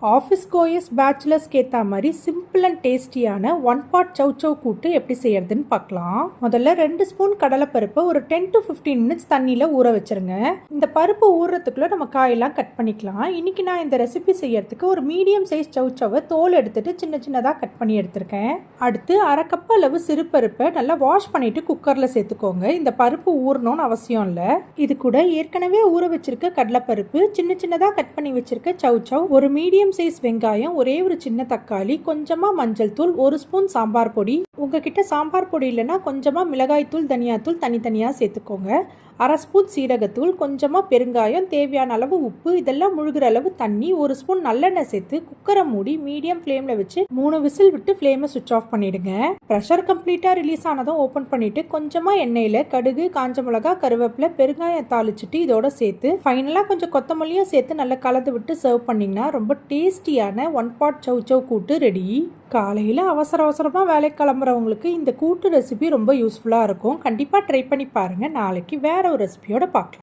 Office chores பேச்சுலர்ஸ்க்கு ஏற்ற மாதிரி simple and டேஸ்டியான ஒன் பாட் சௌ கூட்டு எப்படி செய்யறதுன்னு பார்க்கலாம். முதல்ல 2 ஸ்பூன் கடலைப்பருப்பை ஒரு 10 to 15 மினிட்ஸ் தண்ணியில் ஊற வச்சிருங்க. இந்த பருப்பு ஊறுறதுக்குள்ள நம்ம காயெல்லாம் கட் பண்ணிக்கலாம். இன்னைக்கு நான் இந்த ரெசிபி செய்யறதுக்கு ஒரு மீடியம் சைஸ் சௌவை தோல் எடுத்துட்டு சின்ன சின்னதாக கட் பண்ணி எடுத்திருக்கேன். அடுத்து 1/2 கப் அளவு சிறுபருப்பை நல்லா வாஷ் பண்ணிட்டு குக்கரில் சேர்த்துக்கோங்க. இந்த பருப்பு ஊறணும்னு அவசியம் இல்லை. இது கூட ஏற்கனவே ஊற வச்சிருக்க கடலைப்பருப்பு, சின்ன சின்னதாக கட் பண்ணி வச்சிருக்க சௌ, ஒரு மீடியம் சைஸ் வெங்காயம், ஒரே ஒரு சின்ன தக்காளி, கொஞ்சமா மஞ்சள் தூள், 1 ஸ்பூன் சாம்பார் பொடி. உங்ககிட்ட சாம்பார் பொடி இல்லைன்னா கொஞ்சமா மிளகாய் தூள், தனியாத்தூள் தனித்தனியா சேர்த்துக்கோங்க. 1/2 ஸ்பூன் சீரகத்தூள், கொஞ்சமா பெருங்காயம், தேவையான அளவு உப்பு, இதெல்லாம் முழுகிற அளவு தண்ணி, 1 ஸ்பூன் நல்லெண்ணெய் சேர்த்து குக்கரை மூடி மீடியம் ஃப்ளேம்ல வச்சு 3 விசில் விட்டு ஃப்ளேமை சுவிட்ச் ஆஃப் பண்ணிடுங்க. ப்ரெஷர் கம்ப்ளீட்டா ரிலீஸ் ஆனதும் ஓபன் பண்ணிட்டு கொஞ்சமா எண்ணெயில கடுகு, காஞ்ச மிளகா, கருவேப்பிலை, பெருங்காயம் தாளிச்சுட்டு இதோட சேர்த்து ஃபைனலா கொஞ்சம் கொத்தமல்லியும் சேர்த்து நல்லா கலந்து விட்டு சர்வ் பண்ணீங்கன்னா ரொம்ப டேஸ்டியான ஒன் பாட் சௌ கூட்டு ரெடி. காலையில் அவசரமாக வேலைக்கு கிளம்புறவங்களுக்கு இந்த கூட்டு ரெசிபி ரொம்ப யூஸ்ஃபுல்லாக இருக்கும். கண்டிப்பாக ட்ரை பண்ணி பாருங்கள். நாளைக்கு வேற ஒரு ரெசிபியோட பார்க்கலாம்.